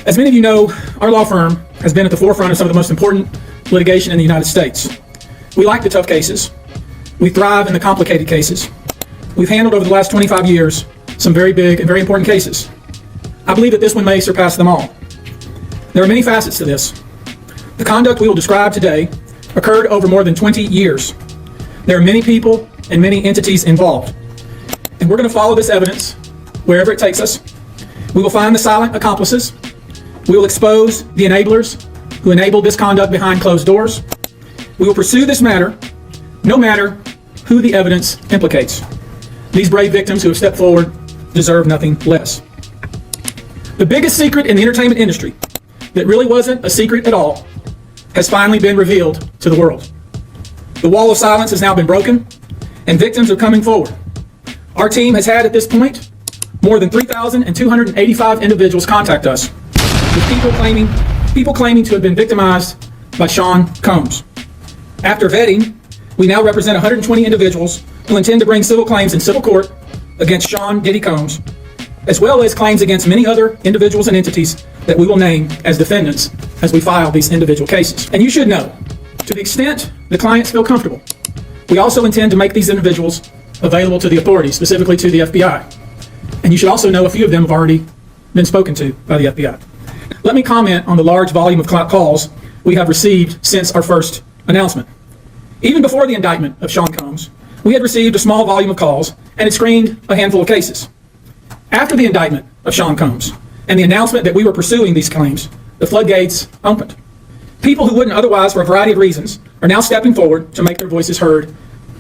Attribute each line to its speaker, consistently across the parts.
Speaker 1: As many of you know, our law firm has been at the forefront of some of the most important litigation in the United States. We like the tough cases. We thrive in the complicated cases. We've handled over the last 25 years some very big and very important cases. I believe that this one may surpass them all. There are many facets to this. The conduct we will describe today occurred over more than 20 years. There are many people and many entities involved. And we're going to follow this evidence wherever it takes us. We will find the silent accomplices. We will expose the enablers who enabled this conduct behind closed doors. We will pursue this matter, no matter who the evidence implicates. These brave victims who have stepped forward deserve nothing less. The biggest secret in the entertainment industry that really wasn't a secret at all has finally been revealed to the world. The wall of silence has now been broken, and victims are coming forward. Our team has had, at this point, more than 3,285 individuals contact us, with people claiming to have been victimized by Sean Combs. After vetting, we now represent 120 individuals who intend to bring civil claims in civil court against Sean Diddy Combs, as well as claims against many other individuals and entities that we will name as defendants as we file these individual cases. And you should know, to the extent the clients feel comfortable, we also intend to make these individuals available to the authorities, specifically to the FBI. And you should also know a few of them have already been spoken to by the FBI. Let me comment on the large volume of calls we have received since our first announcement. Even before the indictment of Sean Combs, we had received a small volume of calls and had screened a handful of cases. After the indictment of Sean Combs and the announcement that we were pursuing these claims, the floodgates opened. People who wouldn't otherwise, for a variety of reasons, are now stepping forward to make their voices heard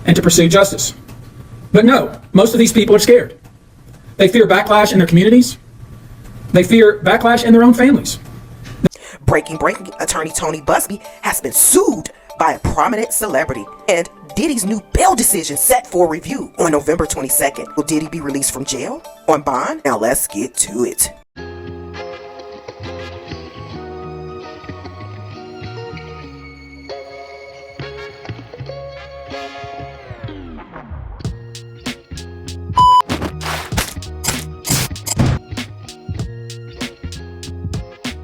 Speaker 1: and to pursue justice. But no, most of these people are scared. They fear backlash in their communities. They fear backlash in their own families.
Speaker 2: Breaking, attorney Tony Buzbee has been sued by a prominent celebrity, and Diddy's new bail decision set for review on November 22nd. Will Diddy be released from jail on bond? Now let's get to it.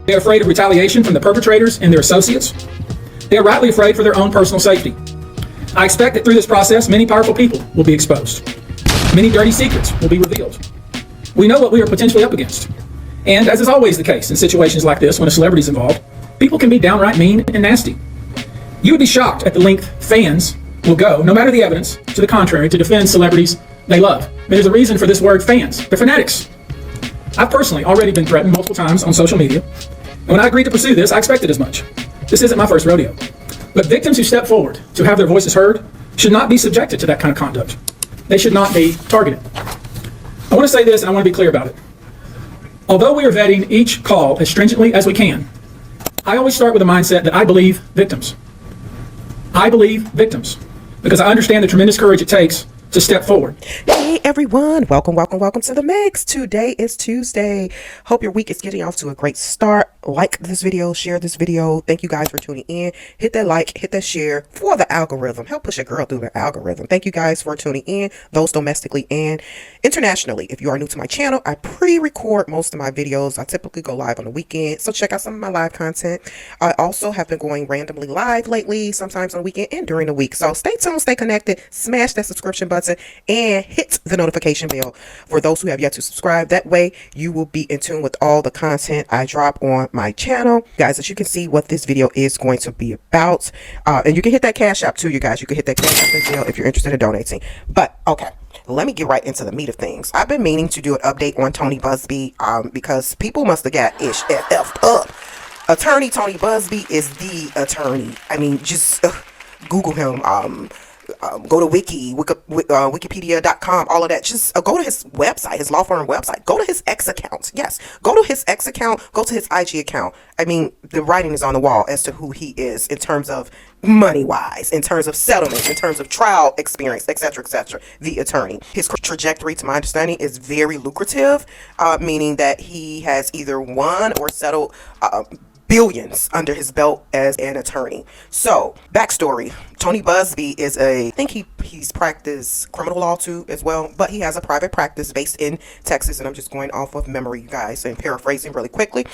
Speaker 1: They are afraid of retaliation from the perpetrators and their associates. They are rightly afraid for their own personal safety. I expect that through this process, many powerful people will be exposed. Many dirty secrets will be revealed. We know what we are potentially up against. And as is always the case in situations like this, when a celebrity is involved, people can be downright mean and nasty. You would be shocked at the length fans will go, no matter the evidence, to the contrary, to defend celebrities they love. There's a reason for this word fans. They're fanatics. I've personally already been threatened multiple times on social media. And when I agreed to pursue this, I expected as much. This isn't my first rodeo. But victims who step forward to have their voices heard should not be subjected to that kind of conduct. They should not be targeted. I want to say this, and I want to be clear about it. Although we are vetting each call as stringently as we can, I always start with a mindset that I believe victims. I believe victims, because I understand the tremendous courage it takes to step forward.
Speaker 2: Hey everyone, welcome to the mix. Today is Tuesday. Hope your week is getting off to a great start. Like this video, share this video. Thank you guys for tuning in. Hit that like, hit that share for the algorithm. Help push a girl through the algorithm. Thank you guys for tuning in, those domestically and internationally. If you are new to my channel, I pre-record most of my videos. I typically go live on the weekend, so check out some of my live content. I also have been going randomly live lately, sometimes on the weekend and during the week. So stay tuned, stay connected, smash that subscription button and hit the notification bell for those who have yet to subscribe. That way you will be in tune with all the content I drop on my channel. Guys, as you can see what this video is going to be about, and you can hit that cash app too, you guys. You can hit that cash app as well if you're interested in donating. But okay, let me get right into the meat of things. I've been meaning to do an update on Tony Buzbee because people must have got effed up. Attorney Tony Buzbee is the attorney. I mean, just Google him. Go to wikipedia.com, all of that. Just go to his website, his law firm website. Go to his X account. Yes, go to his X account. Go to his IG account. I mean, the writing is on the wall as to who he is in terms of money-wise, in terms of settlement, in terms of trial experience, etc., etc. The attorney. His trajectory, to my understanding, is very lucrative, meaning that he has either won or settled billions under his belt as an attorney. So, backstory. Tony Buzbee is I think he's practiced criminal law too as well, but he has a private practice based in Texas, and I'm just going off of memory, you guys, and paraphrasing really quickly.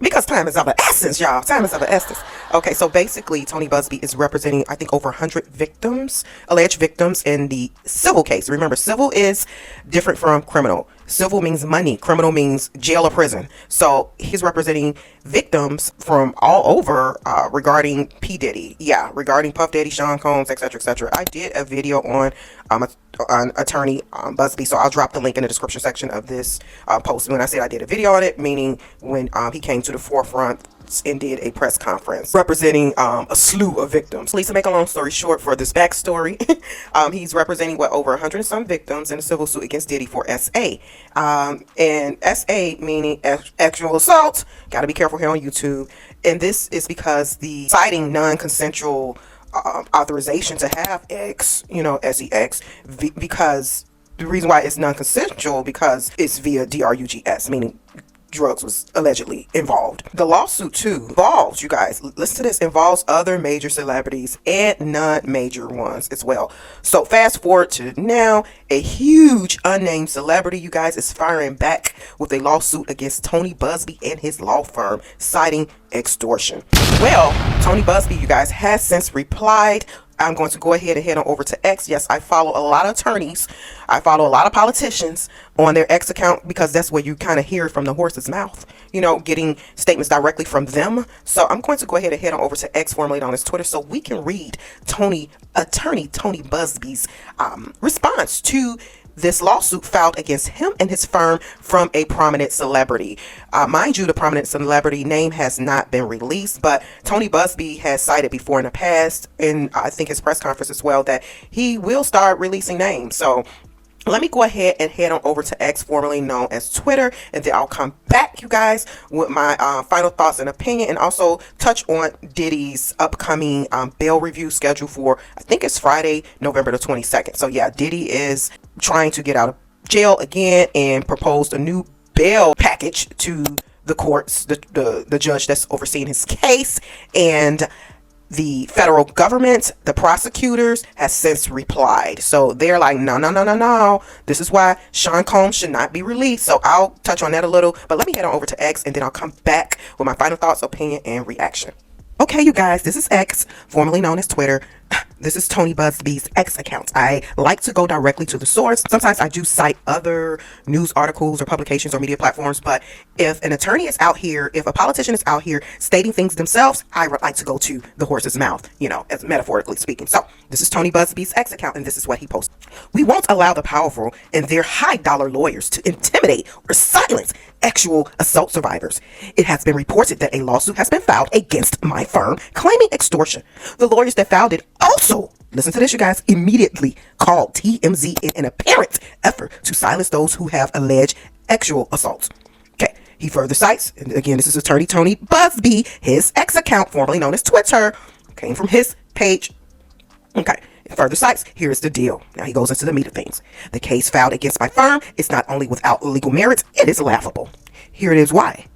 Speaker 2: Because time is of the essence, y'all. Time is of the essence. Okay, so basically, Tony Buzbee is representing, I think, over 100 victims, alleged victims in the civil case. Remember, civil is different from criminal. Civil means money. Criminal means jail or prison. So he's representing victims from all over regarding P. Diddy. Yeah, regarding Puff Daddy, Sean Combs, etc., etc. I did a video on attorney Buzbee, so I'll drop the link in the description section of this post. When I said I did a video on it, meaning when he came to the forefront and did a press conference representing a slew of victims. Lisa, make a long story short for this backstory, he's representing over 100 and some victims in a civil suit against Diddy for SA. And SA meaning actual assault. Got to be careful here on YouTube. And this is because the citing non-consensual authorization to have X, sex, because the reason why it's non-consensual because it's via drugs, meaning drugs was allegedly involved. The lawsuit too involves, you guys, listen to this, involves other major celebrities and non-major ones as well. So fast forward to now, a huge unnamed celebrity, you guys, is firing back with a lawsuit against Tony Buzbee and his law firm, citing extortion. Well, Tony Buzbee, you guys, has since replied. I'm going to go ahead and head on over to X. Yes, I follow a lot of attorneys. I follow a lot of politicians on their X account because that's where you kind of hear from the horse's mouth, getting statements directly from them. So I'm going to go ahead and head on over to X, formerly known as Twitter, so we can read attorney Tony Buzbee's response to this lawsuit filed against him and his firm from a prominent celebrity. Mind you, the prominent celebrity name has not been released, but Tony Buzbee has cited before in the past, and I think his press conference as well, that he will start releasing names. So let me go ahead and head on over to X, formerly known as Twitter, and then I'll come back, you guys, with my final thoughts and opinion, and also touch on Diddy's upcoming bail review scheduled for, I think it's Friday, November the 22nd. So yeah, Diddy is trying to get out of jail again and proposed a new bail package to the courts, the judge that's overseeing his case, and the federal government, the prosecutors, has since replied. So they're like, no. This is why Sean Combs should not be released. So I'll touch on that a little, but let me head on over to X and then I'll come back with my final thoughts, opinion, and reaction. Okay, you guys, this is X, formerly known as Twitter. This is Tony Buzbee's X account. I like to go directly to the source. Sometimes I do cite other news articles or publications or media platforms, but if an attorney is out here, if a politician is out here stating things themselves, I would like to go to the horse's mouth, as metaphorically speaking. So this is Tony Buzbee's X account, and this is what he posted. We won't allow the powerful and their high-dollar lawyers to intimidate or silence actual assault survivors. It has been reported that a lawsuit has been filed against my firm claiming extortion. The lawyers that filed it also, listen to this, you guys, immediately called TMZ in an apparent effort to silence those who have alleged actual assaults. Okay, he further cites, and again, this is attorney Tony Buzbee, his X account, formerly known as Twitter, came from his page. Okay. Further cites, here's the deal. Now he goes into the meat of things. The case filed against my firm is not only without legal merits, it is laughable. Here is why.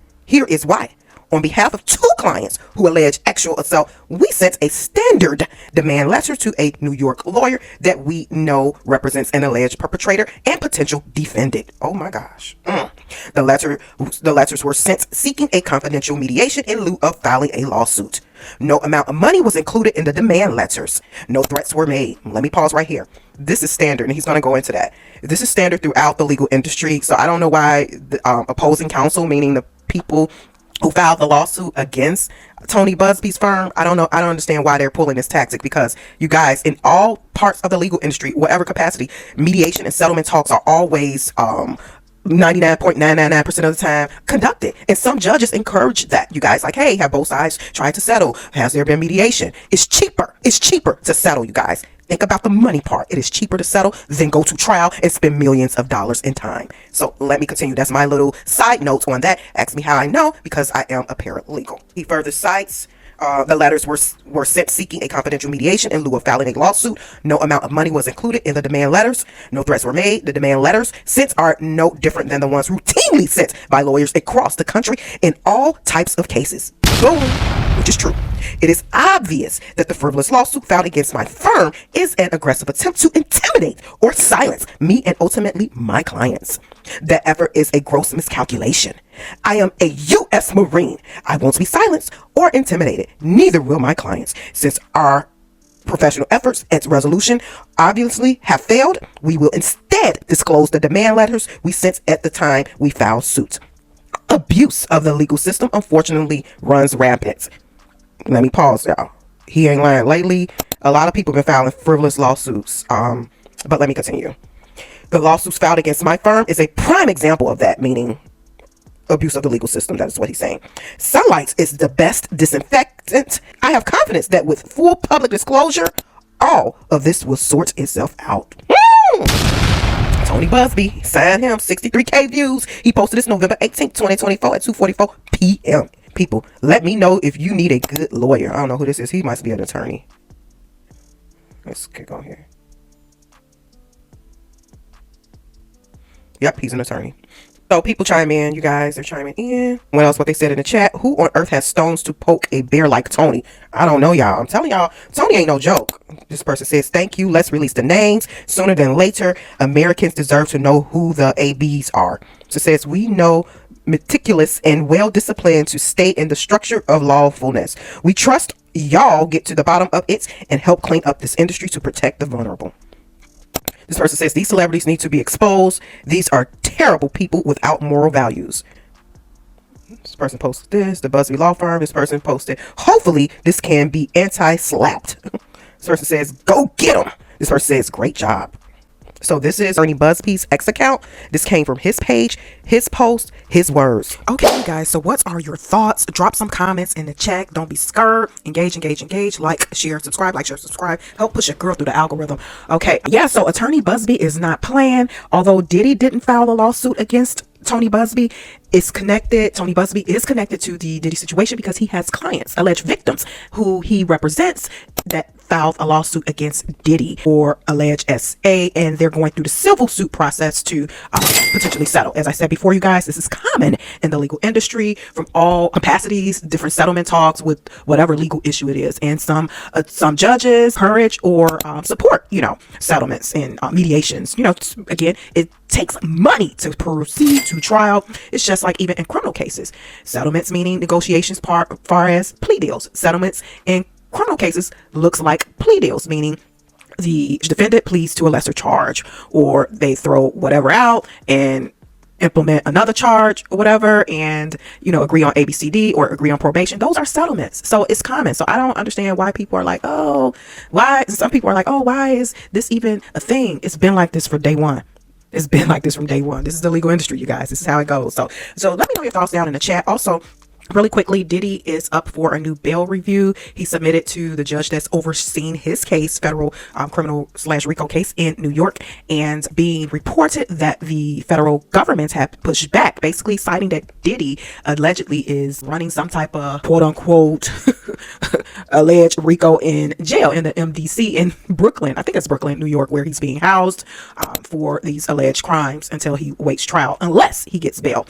Speaker 2: On behalf of two clients who allege actual assault, we sent a standard demand letter to a New York lawyer that we know represents an alleged perpetrator and potential defendant. Oh my gosh. The letters were sent seeking a confidential mediation in lieu of filing a lawsuit. No amount of money was included in the demand letters. No threats were made. Let me pause right here. This is standard, and he's going to go into that. This is standard throughout the legal industry, so I don't know why the opposing counsel, meaning the people who filed the lawsuit against Tony Buzbee's firm, I don't understand why they're pulling this tactic, because you guys, in all parts of the legal industry, whatever capacity, mediation and settlement talks are always 99.999% of the time conducted, and some judges encourage that, you guys, like, hey, have both sides tried to settle? Has there been mediation? It's cheaper to settle, you guys. Think about the money part. It is cheaper to settle than go to trial and spend millions of dollars in time. So let me continue. That's my little side notes on that. Ask me how I know, because I am a paralegal. He further cites, the letters were sent seeking a confidential mediation in lieu of filing a lawsuit. No amount of money was included in the demand letters. No threats were made. The demand letters sent are no different than the ones routinely sent by lawyers across the country in all types of cases. Boom. Which is true. It is obvious that the frivolous lawsuit filed against my firm is an aggressive attempt to intimidate or silence me and ultimately my clients. That effort is a gross miscalculation. I am a U.S. Marine. I won't be silenced or intimidated. Neither will my clients. Since our professional efforts at resolution obviously have failed, we will instead disclose the demand letters we sent at the time we filed suit. Abuse of the legal system unfortunately runs rampant. Let me pause, y'all. He ain't lying. Lately, a lot of people have been filing frivolous lawsuits. But let me continue. The lawsuits filed against my firm is a prime example of that, meaning abuse of the legal system. That is what he's saying. Sunlight is the best disinfectant. I have confidence that with full public disclosure, all of this will sort itself out. Tony Buzbee, sign him, 63K views. He posted this November 18th, 2024 at 2:44 p.m. People, let me know if you need a good lawyer. I don't know who this is. He must be an attorney. Let's click on here. Yep, he's an attorney. So people chime in, you guys, they're chiming in. What else? What they said in the chat? Who on earth has stones to poke a bear like Tony? I don't know, y'all. I'm telling y'all, Tony ain't no joke. This person says, thank you. Let's release the names sooner than later. Americans deserve to know who the ABs are. So it says, we know meticulous and well-disciplined to stay in the structure of lawfulness. We trust y'all get to the bottom of it and help clean up this industry to protect the vulnerable. This person says, these celebrities need to be exposed. These are terrible people without moral values. This person posted this, the Buzbee law firm. This person posted, hopefully this can be anti-slapped. This person says, go get them. This person says, great job. So this is Ernie Buzbee's X account. This came from his page, his post, his words. Okay, guys. So what are your thoughts? Drop some comments in the chat. Don't be scared. Engage. Like, share, subscribe. Like, share, subscribe. Help push your girl through the algorithm. Okay. Yeah. So Attorney Buzbee is not playing. Although Diddy didn't file a lawsuit against Tony Buzbee, is connected. Tony Buzbee is connected to the Diddy situation because he has clients, alleged victims, who he represents that filed a lawsuit against Diddy for alleged SA, and they're going through the civil suit process to potentially settle. As I said before, you guys, this is common in the legal industry from all capacities, different settlement talks with whatever legal issue it is, and some judges encourage or support, settlements and mediations. Again, it takes money to proceed to trial. It's just like even in criminal cases, settlements meaning negotiations far as plea deals. Settlements in criminal cases looks like plea deals, meaning the defendant pleads to a lesser charge, or they throw whatever out and implement another charge or whatever, and agree on ABCD or agree on probation. Those are settlements. So it's common. So I don't understand why people are like, oh, why? Some people are like, oh, why is this even a thing? It's been like this for day one. It's been like this from day one. This is the legal industry, you guys. This is how it goes. So let me know your thoughts down in the chat. Also, really quickly, Diddy is up for a new bail review. He submitted to the judge that's overseeing his case, federal criminal/RICO case in New York, and being reported that the federal government have pushed back, basically citing that Diddy allegedly is running some type of quote unquote alleged RICO in jail in the MDC in Brooklyn. I think it's Brooklyn, New York, where he's being housed for these alleged crimes until he waits trial, unless he gets bail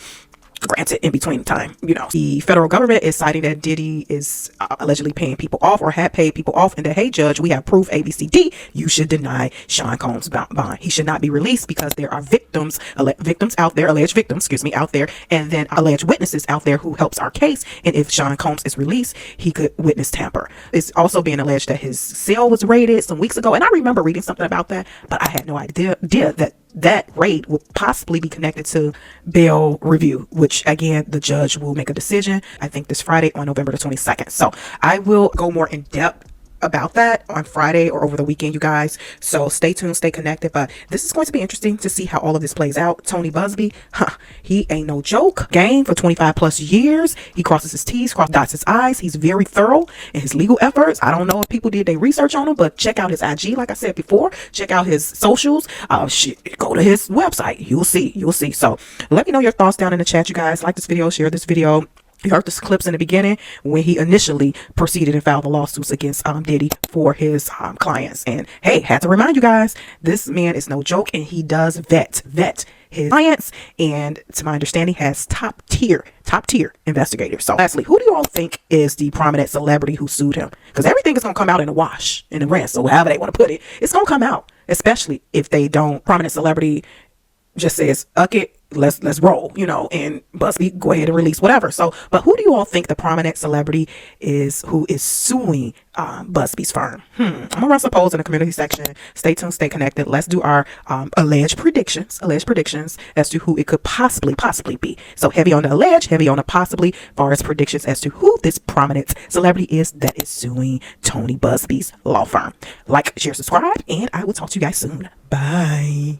Speaker 2: granted in between time. The federal government is citing that Diddy is allegedly paying people off or had paid people off, and that, hey judge, we have proof ABCD, you should deny Sean Combs' bond. He should not be released because there are victims out there, alleged victims, out there, and then alleged witnesses out there who helps our case, and if Sean Combs is released, he could witness tamper. It's also being alleged that his cell was raided some weeks ago, and I remember reading something about that, but I had no idea that raid will possibly be connected to bail review, which again, the judge will make a decision, I think this Friday on November the 22nd. So I will go more in depth about that on Friday or over the weekend, you guys. So stay tuned, stay connected. But this is going to be interesting to see how all of this plays out. Tony Buzbee, he ain't no joke. Game for 25 plus years. He crosses his T's, dots his I's. He's very thorough in his legal efforts. I don't know if people did their research on him, but check out his IG, like I said before. Check out his socials. Go to his website. You'll see. So let me know your thoughts down in the chat, you guys. Like this video, share this video. You heard the clips in the beginning when he initially proceeded and filed the lawsuits against Diddy for his clients. And hey, had to remind you guys, this man is no joke, and he does vet his clients, and to my understanding has top tier investigators. So lastly, who do you all think is the prominent celebrity who sued him? Because everything is going to come out in the wash, in the rinse, or however they want to put it. It's going to come out, especially if they don't. Prominent celebrity just says, "Uck it, let's roll, you know, and Buzbee go ahead and release whatever. So, but who do you all think the prominent celebrity is who is suing Buzbee's firm? I'm gonna run some polls in the community section. Stay tuned, stay connected. Let's do our alleged predictions as to who it could possibly be. So heavy on the alleged, heavy on the possibly, far as predictions as to who this prominent celebrity is that is suing Tony Buzbee's law firm. Like, share, subscribe, and I will talk to you guys soon. Bye.